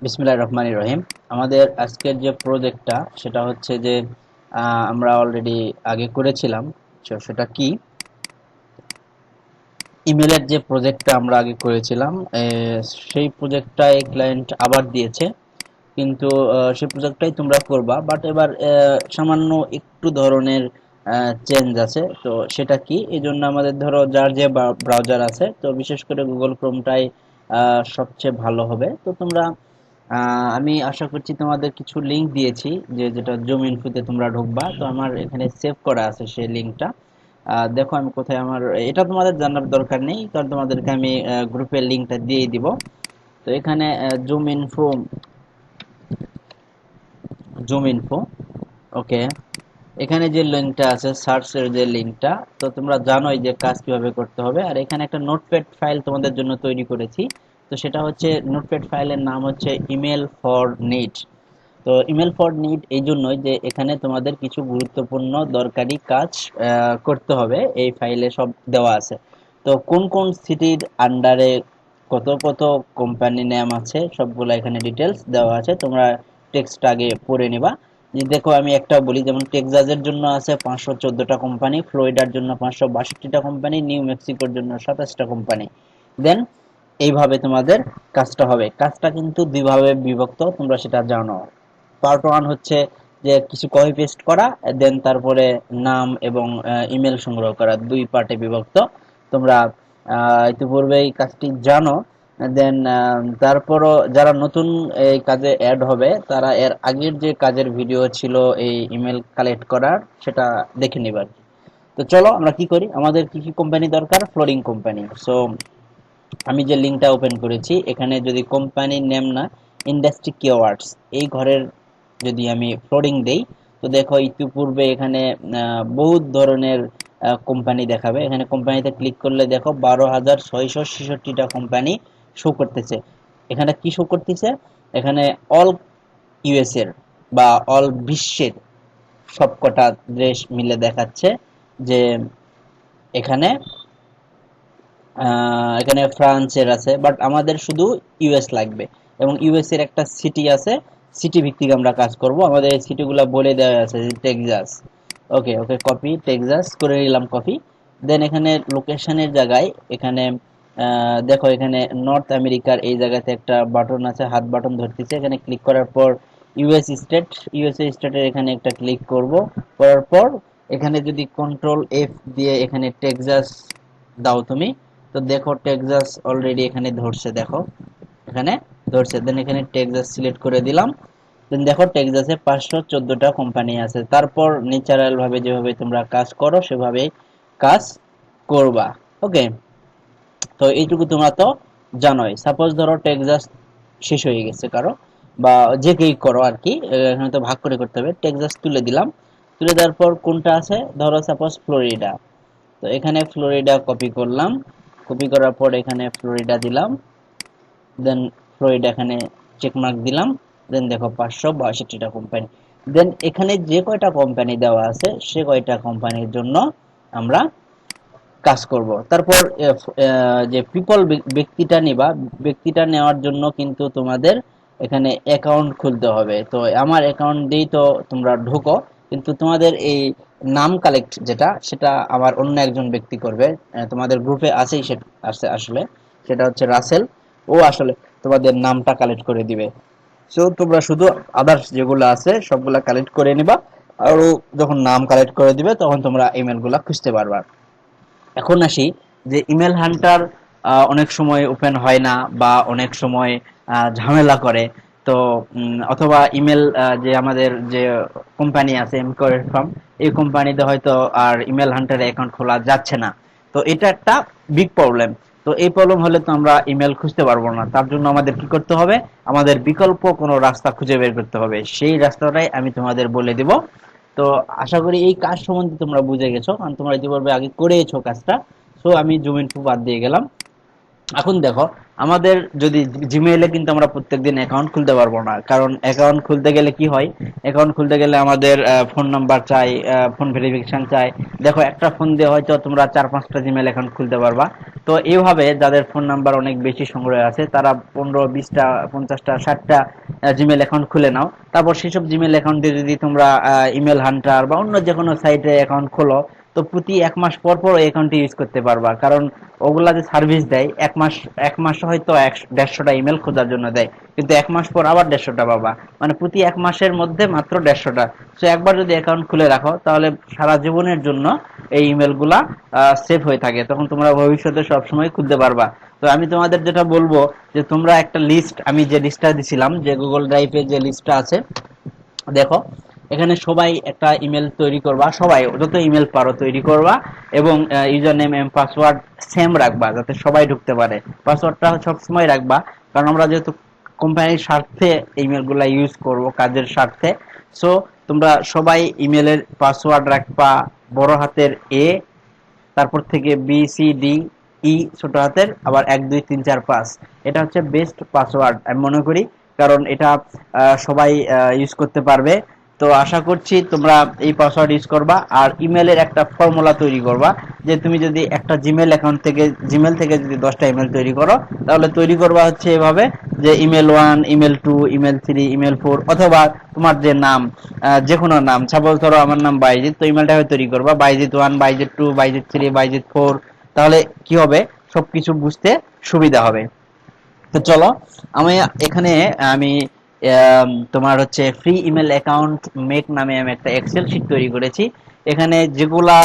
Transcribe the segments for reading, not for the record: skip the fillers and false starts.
বিসমিল্লাহির রহমানির রহিম। আমাদের আজকের যে প্রজেক্টটা সেটা হচ্ছে যে আমরা অলরেডি আগে করেছিলাম। সেটা কি, ইমেলের যে প্রজেক্টটা আমরা আগে করেছিলাম, সেই প্রজেক্টটাই ক্লায়েন্ট আবার দিয়েছে। কিন্তু সেই প্রজেক্টটাই তোমরা করবা, বাট এবার সামান্য একটু ধরনের চেঞ্জ আছে। তো সেটা কি, এই জন্য আমাদের ধরো যার যে ব্রাউজার আছে, তো বিশেষ করে গুগল ক্রোমটাই সবচেয়ে ভালো হবে। তো তোমরা আমি আশা করছি তোমাদের কিছু লিংক দিয়েছি, যেটা জুম ইনফোতে তোমরা ঢুকবা, তো আমার এখানে সেভ করা আছে সেই লিংকটা। দেখো আমি কোথায়, আমার এটা তোমাদের জানার দরকার নেই, কারণ তোমাদেরকে আমি গ্রুপের লিংকটা দিয়ে দিব। তো এখানে জুম ইনফো, ওকে, এখানে যে লিংকটা আছে সার্চের যে লিংকটা, তো তোমরা জানোই যে কাজ কিভাবে করতে হবে। আর এখানে একটা নোটপ্যাড ফাইল তোমাদের জন্য তৈরি করেছি। তো সেটা হচ্ছে, নোটপ্যাড ফাইলের নাম হচ্ছে ইমেল ফর নিড। তো ইমেল ফর নিড এই জন্যই যে এখানে তোমাদের কিছু গুরুত্বপূর্ণ দরকারি কাজ করতে হবে, এই ফাইলে সব দেওয়া আছে। তো কোন কোন সিটির আন্ডারে কত কত কোম্পানি নেম আছে, সবগুলো এখানে ডিটেলস দেওয়া আছে। তোমরা টেক্সট আগে পড়ে নিবা। যে দেখো আমি একটা বলি, যেমন টেক্সাসের জন্য আছে 514টা কোম্পানি, ফ্লোরিডার জন্য 562টা কোম্পানি, নিউ মেক্সিকোর জন্য 27টা কোম্পানি। দেন এইভাবে তোমাদের কাজটা হবে। কাজটা কিন্তু দুইভাবে বিভক্ত, তোমরা সেটা জানো। পার্ট ওয়ান হচ্ছে যে কিছু কপি পেস্ট করা, দেন তারপরে নাম এবং ইমেল সংগ্রহ করা, দুই পার্টে বিভক্ত। তোমরা ইতিপূর্বে এই কাজটি জানো। দেন তারপরও যারা নতুন এই কাজে অ্যাড হবে, তারা এর আগের যে কাজের ভিডিও ছিল এই ইমেল কালেক্ট করার, সেটা দেখে নিবার। তো চলো আমরা কি করি, আমাদের কি কি কোম্পানি দরকার, ফ্লোরিং কোম্পানি। সো আমি যে লিঙ্কটা ওপেন করেছি, এখানে যদি কোম্পানির নেম না, ইন্ডাস্ট্রি কিওয়ার্ডস, এই ঘরের যদি আমি ফ্লোরিং দেই, তো দেখো ইতিপূর্বে এখানে বহুত ধরনের কোম্পানি দেখাবে। এখানে কোম্পানিতে ক্লিক করলে দেখো 12,666টা কোম্পানি শো করতেছে। এখানে কি শো করতেছে, এখানে অল ইউএস এর বা অল বিশ্বের সবকটা দেশ মিলে দেখাচ্ছে যে এখানে এখানে ফ্রান্সের আছে, বাট আমাদের শুধু ইউএস লাগবে। এবং ইউএস এর একটা সিটি আছে, সিটি ভিত্তিক আমরা কাজ করব। আমাদের এই সিটিগুলো বলে দেওয়া আছে, যে টেক্সাস। ওকে ওকে, কপি টেক্সাস করে নিলাম, কপি। দেন এখানে লোকেশনের জায়গায় এখানে দেখো এখানে নর্থ আমেরিকার এই জায়গাতে একটা বাটন আছে, হাত বাটন ধরতেছে। এখানে ক্লিক করার পর ইউএস স্টেট, ইউএসএ স্টেটের এখানে একটা ক্লিক করব। করার পর এখানে যদি কন্ট্রোল এফ দিয়ে এখানে টেক্সাস দাও তুমি, তো দেখো টেক্সাস অলরেডি এখানে ধরছে, দেখো এখানে ধরছে। দেন এখানে টেক্সাস সিলেক্ট করে দিলাম। দেন দেখো টেক্সাসে 514টা কোম্পানি আছে। তারপর ন্যাচারাল ভাবে যেভাবে তোমরা কাজ করো সেভাবে কাজ করবা। ওকে, তো এইটুকু তোমরা তো জানোই। সাপোজ ধরো টেক্সাস শেষ হয়ে গেছে কারো, বা যে কেই করো আর কি, এখানে তো ভাগ করে করতে হবে। টেক্সাস তুলে দিলাম। তুলে দেওয়ার পর কোনটা আছে, ধরো সাপোজ ফ্লোরিডা, তো এখানে ফ্লোরিডা কপি করলাম। কপি করার পর এখানে ফ্লোরিডা দিলাম। দেন ফ্লোরিডা এখানে চেকমার্ক দিলাম। দেন দেখো 562টা কোম্পানি। দেন এখানে যে কয়টা কোম্পানি দেওয়া আছে, সে কয়টা কোম্পানির জন্য আমরা কাজ করব। তারপর যে পিপল, ব্যক্তিটা নিবা, ব্যক্তিটা নেওয়ার জন্য কিন্তু তোমাদের এখানে অ্যাকাউন্ট খুলতে হবে। তো আমার অ্যাকাউন্ট দিয়েই তো তোমরা ঢোকো, কিন্তু তোমাদের এই নাম কালেক্ট যেটা, সেটা আমার অন্য একজন ব্যক্তি করবে। তোমাদের গ্রুপে আছেই সেটা, আছে আসলে, সেটা হচ্ছে রাসেল। ও আসলে তোমাদের নামটা কালেক্ট করে দিবে। সো তোমরা শুধু আদার্স যেগুলো আছে সবগুলা কালেক্ট করে নিবা। আর ও যখন নাম কালেক্ট করে দিবে, তখন তোমরা ইমেল গুলা খুঁজতে পারবা। এখন আসি যে ইমেল হান্টার অনেক সময় ওপেন হয় না, বা অনেক সময় ঝামেলা করে। তো অথবা ইমেল, যে আমাদের যে কোম্পানি আছে এমকোয়ারি ফার্ম, এই কোম্পানিতে হয়তো আর ইমেল হান্টারে অ্যাকাউন্ট খোলা যাচ্ছে না। তো এটা একটা বিগ প্রবলেম। তো এই প্রবলেম হলে তো আমরা ইমেল খুঁজতে পারবো না। তার জন্য আমাদের কি করতে হবে, আমাদের বিকল্প কোনো রাস্তা খুঁজে বের করতে হবে। সেই রাস্তাটাই আমি তোমাদের বলে দিব। তো আশা করি এই কাজ সম্বন্ধে তোমরা বুঝে গেছো, কারণ তোমরা ইতিপূর্বে আগে করেছো কাজটা। সো আমি জুম ইনফো বাদ দিয়ে গেলাম। এখন দেখো, আমাদের যদি জিমেইলে কিন্তু আমরা প্রত্যেকদিন অ্যাকাউন্ট খুলতে পারবো না, কারণ অ্যাকাউন্ট খুলতে গেলে কি হয়, অ্যাকাউন্ট খুলতে গেলে আমাদের ফোন নাম্বার চাই, ফোন ভেরিফিকেশন চাই। দেখো, একটা ফোন দিয়ে হয়তো তোমরা 4-5টা জিমেইল অ্যাকাউন্ট খুলতে পারবা। তো এইভাবে যাদের ফোন নাম্বার অনেক বেশি সংগ্রহ আছে, তারা 15-20টা 50টা 60টা জিমেইল অ্যাকাউন্ট খুলে নাও। তারপর সেসব জিমেইল অ্যাকাউন্ট দিয়ে যদি তোমরা ইমেল হান্টার বা অন্য যে কোনো সাইটে অ্যাকাউন্ট খোলো, তো প্রতি 1 মাস পর পর অ্যাকাউন্টটি ইউজ করতে পারবা। কারণ ওগুলা যে সার্ভিস দেয়, এক মাস হয়তো 150টা ইমেল খোঁজার জন্য দেয়, কিন্তু 1 মাস পর আবার 150টা পাবা। মানে প্রতি 1 মাসের মধ্যে মাত্র 150টা। তো একবার যদি অ্যাকাউন্ট খুলে রাখো, তাহলে সারা জীবনের জন্য এই ইমেল গুলা সেভ হয়ে থাকে, তখন তোমরা ভবিষ্যতে সবসময় খুলতে পারবা। তো আমি তোমাদের যেটা বলবো, যে তোমরা একটা লিস্ট, আমি যে লিস্টটা দিছিলাম, যে গুগল ড্রাইভে যে লিস্টটা আছে, দেখো এখানে সবাই একটা ইমেল তৈরি করবা, সবাই যত ইমেল পারো তৈরি করবা, এবং ইউজার নেম এবং পাসওয়ার্ড সেম রাখবা, যাতে সবাই ঢুকতে পারে। পাসওয়ার্ডটা সবসময় রাখবা, কারণ আমরা যেহেতু কোম্পানির স্বার্থে ইমেলগুলা ইউজ করব, কাজের স্বার্থে। সো তোমরা সবাই ইমেলের পাসওয়ার্ড রাখবা বড় হাতের এ, তারপর থেকে বি সি ডি ই ছোট হাতের, আবার 1 2 3 4 5। এটা হচ্ছে বেস্ট পাসওয়ার্ড আমি মনে করি, কারণ এটা সবাই ইউজ করতে পারবে। তো আশা করছি তোমরা এই পাসওয়ার্ড ইউজ করবা। আর ইমেলের একটা ফর্মুলা তৈরি করবা, যে তুমি যদি একটা জিমেল অ্যাকাউন্ট থেকে, জিমেল থেকে যদি 10টা ইমেল তৈরি করো, তাহলে তৈরি করবা হচ্ছে এভাবে, যে ইমেল 1, ইমেল 2, ইমেল 3, ইমেল 4, অথবা তোমার যে নাম, যে কোনো নাম, সাপোজ ধরো আমার নাম বাইজিৎ, তো ইমেলটা তৈরি করবা বাইজিৎ 1, বাইজিৎ 2, বাইজিৎ 3, বাইজিৎ 4। তাহলে কি হবে, সবকিছু বুঝতে সুবিধা হবে। তো চলো, আমি এখানে আমি তোমার হচ্ছে ফ্রি ইমেল অ্যাকাউন্ট মেক নামে আমি একটা এক্সেল শিট তৈরি করেছি। এখানে যেগুলা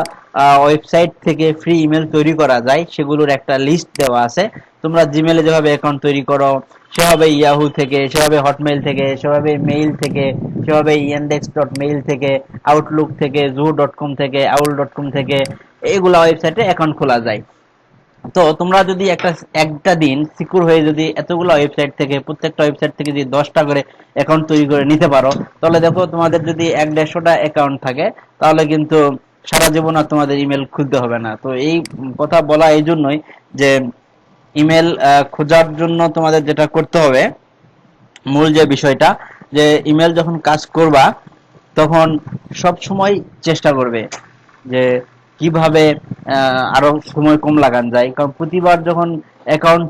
ওয়েবসাইট থেকে ফ্রি ইমেল তৈরি করা যায়, সেগুলোর একটা লিস্ট দেওয়া আছে। তোমরা জিমেলে যেভাবে অ্যাকাউন্ট তৈরি করো, সেভাবে ইয়াহু থেকে, সেভাবে হটমেইল থেকে, সেভাবে মেইল থেকে, সেভাবে yandex.mail থেকে, আউটলুক থেকে, zoo.com থেকে, aul.com থেকে, এগুলা ওয়েবসাইটে অ্যাকাউন্ট খোলা যায়। তো তোমরা যদি একটা দিন সিকিউর হয়ে যদি এতগুলো ওয়েবসাইট থেকে, প্রত্যেকটা ওয়েবসাইট থেকে যদি 10টা করে অ্যাকাউন্ট তৈরি করে নিতে পারো, তাহলে দেখো তোমাদের যদি 100-150টা অ্যাকাউন্ট থাকে, তাহলে কিন্তু সারা জীবন আর তোমাদের ইমেল খুলতে হবে না। তো এই কথা বলা এই জন্যই, যে ইমেল খোঁজার জন্য তোমাদের যেটা করতে হবে, মূল যে বিষয়টা, যে ইমেল যখন কাজ করবা, তখন সব সময় চেষ্টা করবে যে কিভাবে আরো সময় কম লাগান যায়। কারণ প্রতিবার যখন অ্যাকাউন্ট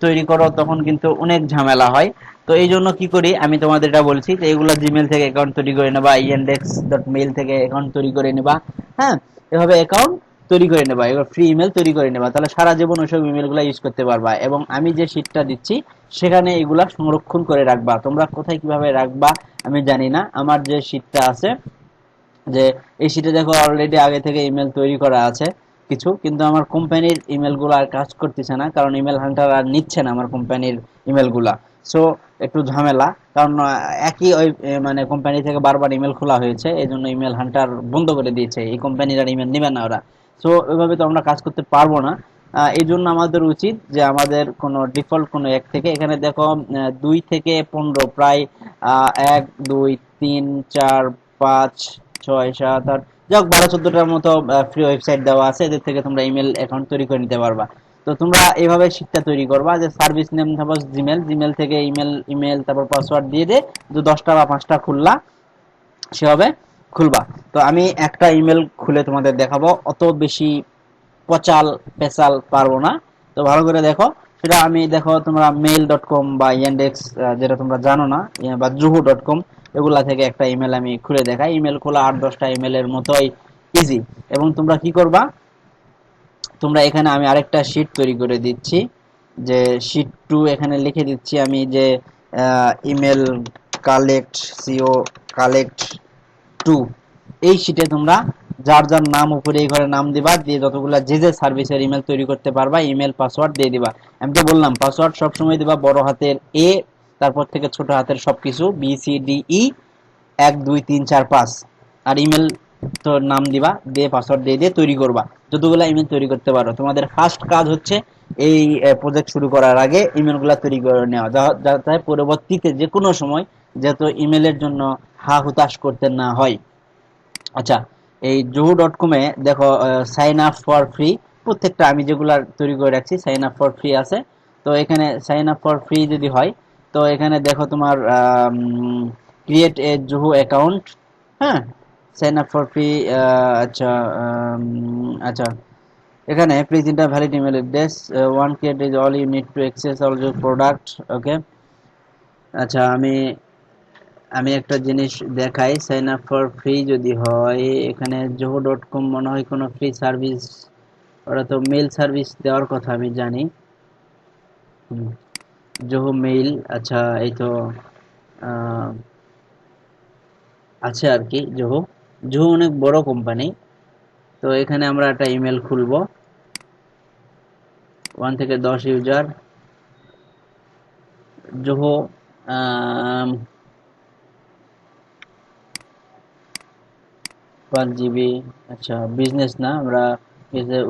তৈরি করো তখন কিন্তু অনেক ঝামেলা হয়। তো এই জন্য কি করি, আমি তোমাদের এটা বলছি যে এগুলা জিমেল থেকে অ্যাকাউন্ট তৈরি করে নেবা, yandex.mail থেকে অ্যাকাউন্ট তৈরি করে নেবা। হ্যাঁ, এভাবে অ্যাকাউন্ট তৈরি করে নেবা, এবার ফ্রি ইমেল তৈরি করে নেবা, তাহলে সারা জীবন ওইসব ইমেলগুলো ইউজ করতে পারবা। এবং আমি যে শীটটা দিচ্ছি, সেখানে এগুলা সংরক্ষণ করে রাখবা। তোমরা কোথায় কিভাবে রাখবা আমি জানি না, আমার যে শীটটা আছে, যে এই শীটে দেখো অলরেডি আগে থেকে ইমেল তৈরি করা আছে কিছু, কিন্তু আমার কোম্পানির ইমেলগুলো আর কাজ করতেছে না, কারণ ইমেল হান্টার আর নিচ্ছে না আমার কোম্পানির ইমেলগুলা। সো একটু ঝামেলা, কারণ একই ওই মানে কোম্পানি থেকে বারবার ইমেল খোলা হয়েছে, এই জন্য ইমেল হান্টার বন্ধ করে দিয়েছে, এই কোম্পানির আর ইমেল নেবে না ওরা। সো ওইভাবে তো আমরা কাজ করতে পারবো না। এই জন্য আমাদের উচিত যে আমাদের কোনো ডিফল্ট কোনো এক থেকে, এখানে দেখো 2 থেকে 15, প্রায় 1 2 3 4 5 6 7 8, যাক 12-14টার মতো ফ্রি ওয়েবসাইট দেওয়া আছে, এদের থেকে তোমরা ইমেল অ্যাকাউন্ট তৈরি করে নিতে পারবা। তো তোমরা এইভাবে শিটটা তৈরি করবা, যে service name suppose Gmail, Gmail থেকে ইমেল তারপর পাসওয়ার্ড দিয়ে যে 10টা বা 5টা খুললা, সেভাবে খুলবা। তো আমি একটা ইমেল খুলে তোমাদের দেখাবো, অত বেশি পচাল পেশাল পারবো না। তো ভালো করে দেখো, সেটা আমি দেখো তোমরা mail.com বা yandex, যেটা তোমরা জানো না, বা juhu.com, এগুলা থেকে একটা ইমেল আমি খুলে দেখাই। ইমেল খোলা 8-10টা ইমেলের মতোই ইজি। এবং তোমরা কি করবা, তোমরা এখানে আমি আরেকটা শীট তৈরি করে দিচ্ছি, যে শীট 2 এখানে লিখে দিচ্ছি আমি, যে ইমেল কালেক্ট সিও কালেক্ট 2। এই শীটে তোমরা যার যার নাম উপরে এই ঘরে নাম দিবা, দিয়ে যতগুলা যে যে সার্ভিসের ইমেল তৈরি করতে পারবা, ইমেল পাসওয়ার্ড দিয়ে দিবা। আমি তো বললাম পাসওয়ার্ড সবসময় দিবা বড় হাতের এ, তারপর থেকে ছোট হাতের সবকিছু BCDE 1 2 3 4 5, আর ইমেল তো নাম দিবা, দিয়ে পাসওয়ার্ড দিয়ে দিয়ে তৈরি করবা যতগুলা ইমেল তৈরি করতে পারো। তোমাদের ফার্স্ট কাজ হচ্ছে এই প্রজেক্ট শুরু করার আগে ইমেলগুলা তৈরি করে নেওয়া, যাতে পরবর্তীতে যে কোনো সময় যাতে ইমেলের জন্য হা হুতাশ করতে না হয়। আচ্ছা, এই juhu.com এ দেখো সাইন আপ ফর ফ্রি, প্রত্যেকটা আমি যেগুলা তৈরি করে রাখছি সাইন আপ ফর ফ্রি আছে। তো এখানে সাইন আপ ফর ফ্রি যদি হয়, তো এখানে দেখো তোমার ক্রিয়েট এ জোহো অ্যাকাউন্ট। হ্যাঁ, সাইন আপ ফর ফ্রি। আচ্ছা, আচ্ছা, এখানে please enter valid email address, one create is all you need to access all your product. Okay, আচ্ছা, আমি আমি একটা জিনিস দেখাই। সাইন আপ ফর ফ্রি যদি হয়, এখানে zoho.com মনে হয় কোনো ফ্রি সার্ভিস, ওরা তো মেল সার্ভিস দেওয়ার কথা আমি জানি। জোহো মেইল, আচ্ছা, এই তো আহ, আছে আর কি। জোহো জোহো অনেক বড় কোম্পানি। তো এখানে আমরা একটা ইমেল খুলবো, 1 থেকে 10 ইউজার, জোহো 5 GB। আচ্ছা, বিজনেস না, আমরা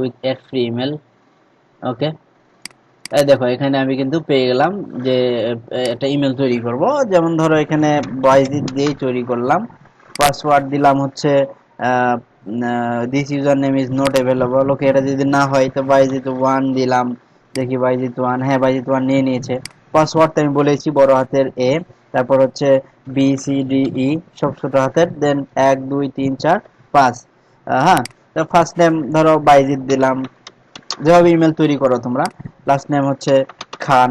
উইথ অ্যাড ফ্রি ইমেল। ওকে, এই দেখো এখানে আমি কিন্তু পেয়ে গেলাম যে একটা ইমেল তৈরি করব। যেমন ধরো এখানে বাইজিৎ দিয়েই তৈরি করলাম, পাসওয়ার্ড দিলাম হচ্ছে this user name is not available. Okay, এটা যদি না হয় তো বাইজিৎ 1 দিলাম। দেখি বাইজিৎ 1, হ্যাঁ বাইজিৎ 1 নিয়ে নিয়েছে। পাসওয়ার্ডটা আমি বলেছি বড় হাতের এ, তারপর হচ্ছে BCDE সব ছোট হাতের, দেন 1 2 3 4 5। হ্যাঁ, তো ফার্স্ট নেম ধরো বাইজিৎ দিলাম, যেভাবে ইমেল তৈরি করো তোমরা। লাস্ট নেম হচ্ছে খান।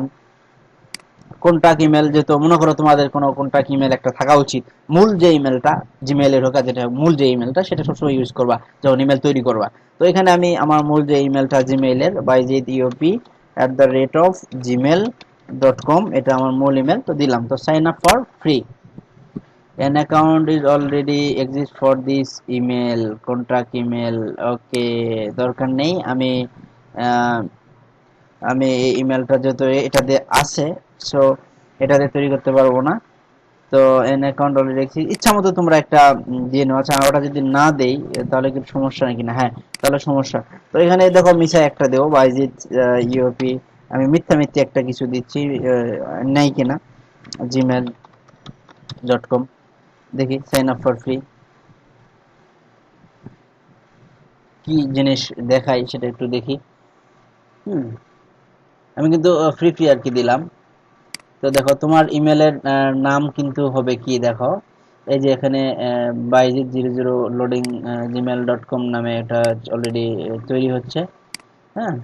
কন্টাক্ট ইমেল, যেহেতু মনে করো তোমাদের কোনো কন্টাক্ট ইমেল একটা থাকা উচিত, মূল যে ইমেলটা জিমেইলে ঢোকা, যেটা মূল যে ইমেলটা সেটা সবসময় ইউজ করবা যখন ইমেল তৈরি করবা। তো এখানে আমি আমার মূল যে ইমেলটা জিমেইলের byzet@gmail.com, এটা আমার মূল ইমেল, তো দিলাম। তো sign up for free, an account is already exist for this email contract email। ওকে, দরকার নেই। আহ, আমি এই ইমেলটা যেহেতু এটাতে আছে, সো এটাতে তৈরি করতে পারবো না। তো এন অ্যাকাউন্ট অলরেডি রেখেছি, ইচ্ছা মতো তোমরা একটা দিয়ে নেওয়া। আচ্ছা, ওটা যদি না দেই তাহলে কি সমস্যা নাকি? না, হ্যাঁ, তাহলে সমস্যা। তো এখানে দেখো মিশা একটা দেবো, বাইজিৎ ইউপি। আমি মিথ্যা মিথ্যা একটা কিছু দিচ্ছি, নেই কিনা, gmail.com। দেখি সাইন আপ ফর ফ্রি কি জিনিস দেখাই সেটা একটু দেখি। হুম, আমি কিন্তু ফ্রি ফ্রি আর কি দিলাম। তো দেখো তোমার ইমেলের নাম কিন্তু হবে কি, দেখো এই যে এখানে বাইজিৎ 00 লোডিং gmail.com নামে এটা অলরেডি তৈরি হচ্ছে। হ্যাঁ,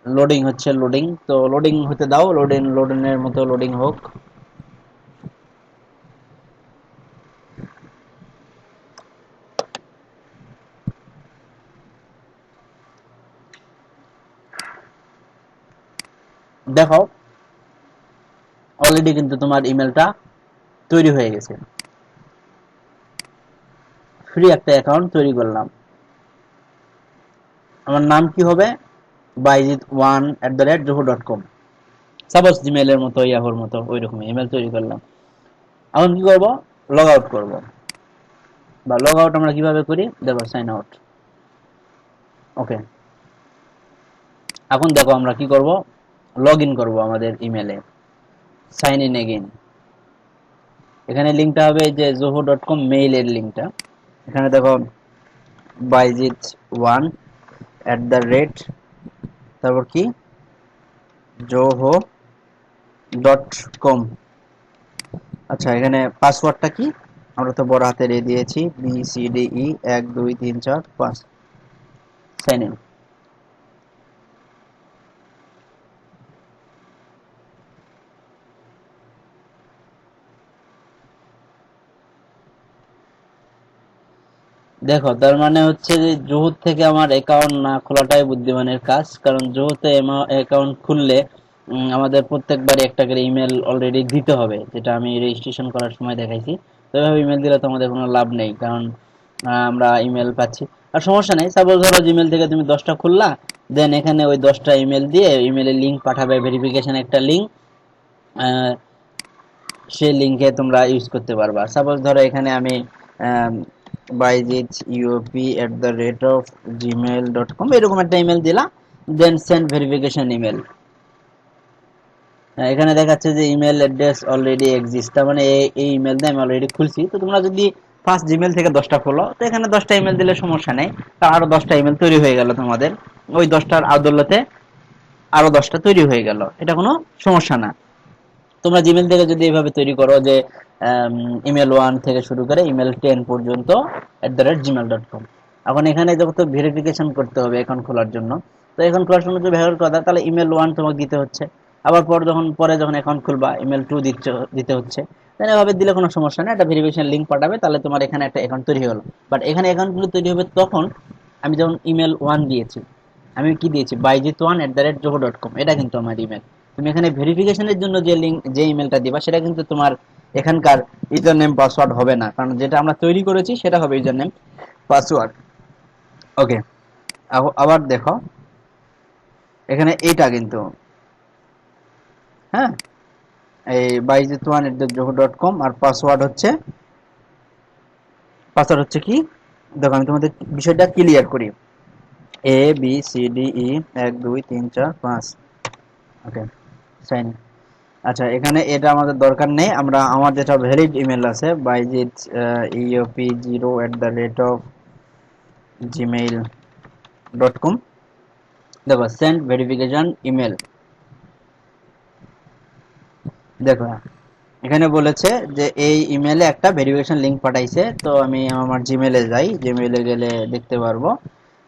লোডিং হচ্ছে, লোডিং, তো লোডিং হতে দাও, লোডিং এর মতো লোডিং হোক। দেখো অলরেডি কিন্তু তোমার ইমেলটা তৈরি হয়ে গেছে। ফ্রি একটা অ্যাকাউন্ট তৈরি করলাম। আমার নাম কি হবে? byzet1@joho.com। সাপোজ জিমেলের মতো, ইয়াহুর মতো ওই রকম ইমেল তৈরি করলাম। এখন কি করব? লগ আউট করব। বা লগ আউট আমরা কিভাবে করি দেখো, সাইন আউট। ওকে, এখন দেখো আমরা কি করব, লগ ইন করবো আমাদের ইমেলে, সাইন ইন এগেইন। এখানে লিঙ্কটা হবে যে zoho.com মেইলের লিঙ্কটা। এখানে দেখো byzet1 তারপর কি zoho.com। আচ্ছা, এখানে পাসওয়ার্ডটা কি? আমরা তো বড় হাতের এ দিয়েছি, BCDE 1 2 3 4 5। Sign in. দেখো তার মানে হচ্ছে যে জোহর থেকে আমার অ্যাকাউন্ট না খোলাটাই বুদ্ধিমানের কাজ, কারণ জোহতে অ্যাকাউন্ট খুললে আমাদের প্রত্যেকবারই একটা করে ইমেল অলরেডি দিতে হবে, যেটা আমি রেজিস্ট্রেশন করার সময় দেখাইছি। তো এভাবে ইমেল দিলে তো আমাদের কোনো লাভ নেই, কারণ আমরা ইমেল পাচ্ছি। আর সমস্যা নেই, সাপোজ ধরো জিমেল থেকে তুমি 10টা খুললা, দেন এখানে ওই 10টা ইমেল দিয়ে ইমেলের লিঙ্ক পাঠাবে, ভেরিফিকেশন একটা লিঙ্ক, সেই লিঙ্কে তোমরা ইউজ করতে পারবা। সাপোজ ধরো এখানে আমি byzet@gmail.com এরকম একটা ইমেল দিলাম, দেন সেন্ড ভেরিফিকেশন ইমেল। এখানে দেখাচ্ছে যে ইমেল অ্যাড্রেস অলরেডি এক্সিস্ট, তার মানে এই ইমেল দিয়ে আমি অলরেডি খুলছি। তো তোমরা যদি ফার্স্ট জিমেল থেকে 10টা খোলো, তো এখানে 10টা ইমেল দিলে সমস্যা নেই, তা আরো 10টা ইমেল তৈরি হয়ে গেল তোমাদের, ওই 10টার আদলতে আরো 10টা তৈরি হয়ে গেল, এটা কোনো সমস্যা না। তোমরা জিমেল থেকে যদি এভাবে তৈরি করো যে ইমেল 1 থেকে শুরু করে ইমেল 10 পর্যন্ত @gmail.com। এখন এখানে যখন তো ভেরিফিকেশন করতে হবে অ্যাকাউন্ট খোলার জন্য, তো অ্যাকাউন্ট খোলার জন্য যদি ভেরিফাই কথা, তাহলে ইমেল 1 তোমাকে দিতে হচ্ছে, আবার পরে যখন অ্যাকাউন্ট খুলবা ইমেল 2 দিতে হচ্ছে। তাহলে এভাবে দিলে কোনো সমস্যা নেই, একটা ভেরিফিকেশন লিংক পাঠাবে, তাহলে তোমার এখানে একটা অ্যাকাউন্ট তৈরি হলো। বাট এখানে অ্যাকাউন্টগুলো তৈরি হবে তখন আমি যখন ইমেল 1 দিয়েছি, আমি কি দিয়েছি বাইজিত1@yahoo.com, এটা কিন্তু আমার ইমেল। তুমি এখানে ভেরিফিকেশনের জন্য যে লিংক যে ইমেলটা দিবা সেটা কিন্তু তোমার এখানকার ইউজার নেম পাসওয়ার্ড হবে না, কারণ যেটা আমরা তৈরি করেছি সেটা হবে ইউজার নেম পাসওয়ার্ড। ওকে, আবার দেখো এখানে এটা কিন্তু, হ্যাঁ, এই বাইজিত1@yahoo.com আর পাসওয়ার্ড হচ্ছে কি, দেখো আমি তোমাদের বিষয়টা ক্লিয়ার করি। ABCDE 1 2 3 4 5। ওকে, সাইন। আচ্ছা, এখানে এটা আমাদের দরকার নেই, আমার যেটা ভ্যালিড ইমেল আছে বাইজিৎ eop0@gmail.com, দেখো সেন্ড ভেরিফিকেশন ইমেল। দেখো এখানে বলেছে যে এই ইমেলে একটা ভেরিফিকেশন লিংক পাঠাইছে, তো আমি আমার জিমেলে যাই, জিমেলে গেলে দেখতে পারবো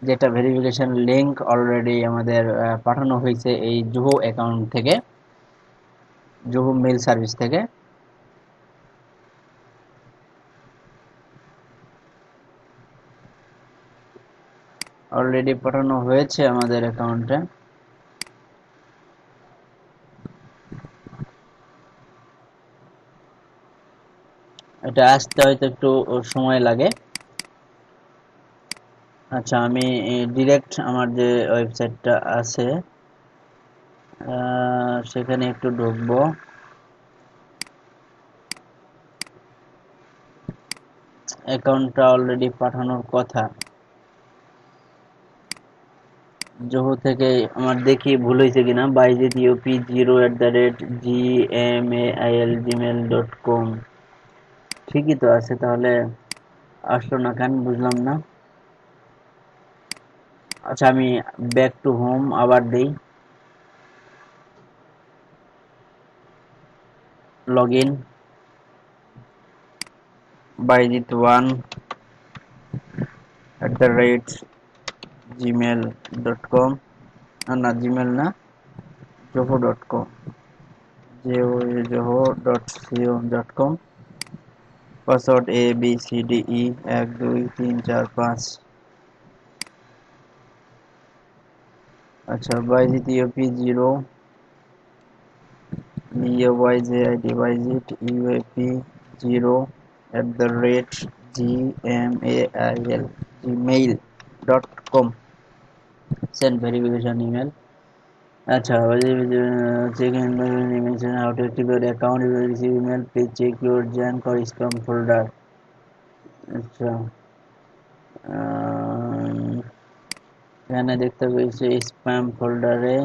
যেটা ভেরিফিকেশন লিংক অলরেডি আমাদের পাঠানো হয়েছে এই জুহো অ্যাকাউন্ট থেকে, জুহো মেল সার্ভিস থেকে। অলরেডি পাঠানো হয়েছে আমাদের অ্যাকাউন্টে। এটা আসতে হয়তো একটু সময় লাগে। আচ্ছা, আমি ডিরেক্ট আমার যে ওয়েবসাইটটা আছে সেখানে একটু ঢুকবো। অ্যাকাউন্টটা অলরেডি পাঠানোর কথা জোহো থেকে, আমার দেখি ভুল হয়েছে কিনা, বাইজিৎ UP0@gmail.com, ঠিকই তো আছে, তাহলে আসলো না কেন বুঝলাম না। আচ্ছা, আমি ব্যাক টু হোম আবার দেই, লগ ইন বাইজিৎ1@gmail.com, না জিমেল না, joho.com, joho.co.com, পাসওয়ার্ড ABCDE 1 2 3 4 5। আচ্ছা, Baijit UP0 gmail.com, send verification email. আচ্ছা, check in how to active your account, you will receive email, please check your junk or spam folder. আচ্ছা, এখানে দেখতে পেয়েছি স্প্যাম ফোল্ডারে,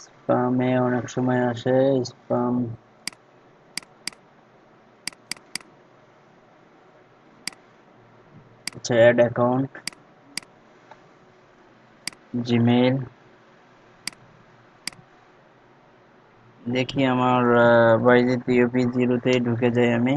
স্প্যামে অনেক সময় আসে স্প্যাম। আচ্ছা, অ্যাড অ্যাকাউন্ট, জিমেইল, দেখি আমার বাইজিৎ UP0-তেই ঢুকে যাই আমি।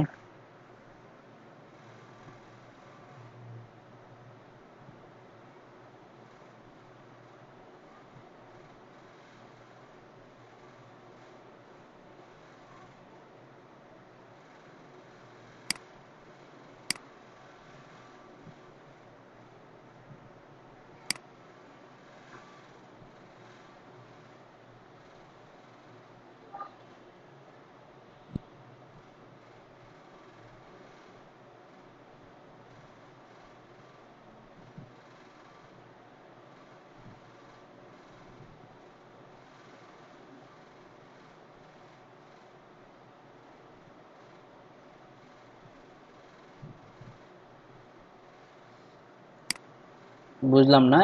বুঝলাম না,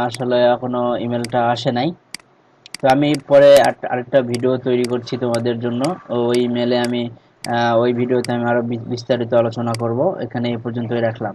আসলে এখনো ইমেলটা আসে নাই। তো আমি পরে আরেকটা ভিডিও তৈরি করছি তোমাদের জন্য, ওই ইমেলে আমি ওই ভিডিওতে আমি আরো বিস্তারিত আলোচনা করব। এখানে এই পর্যন্তই রাখলাম।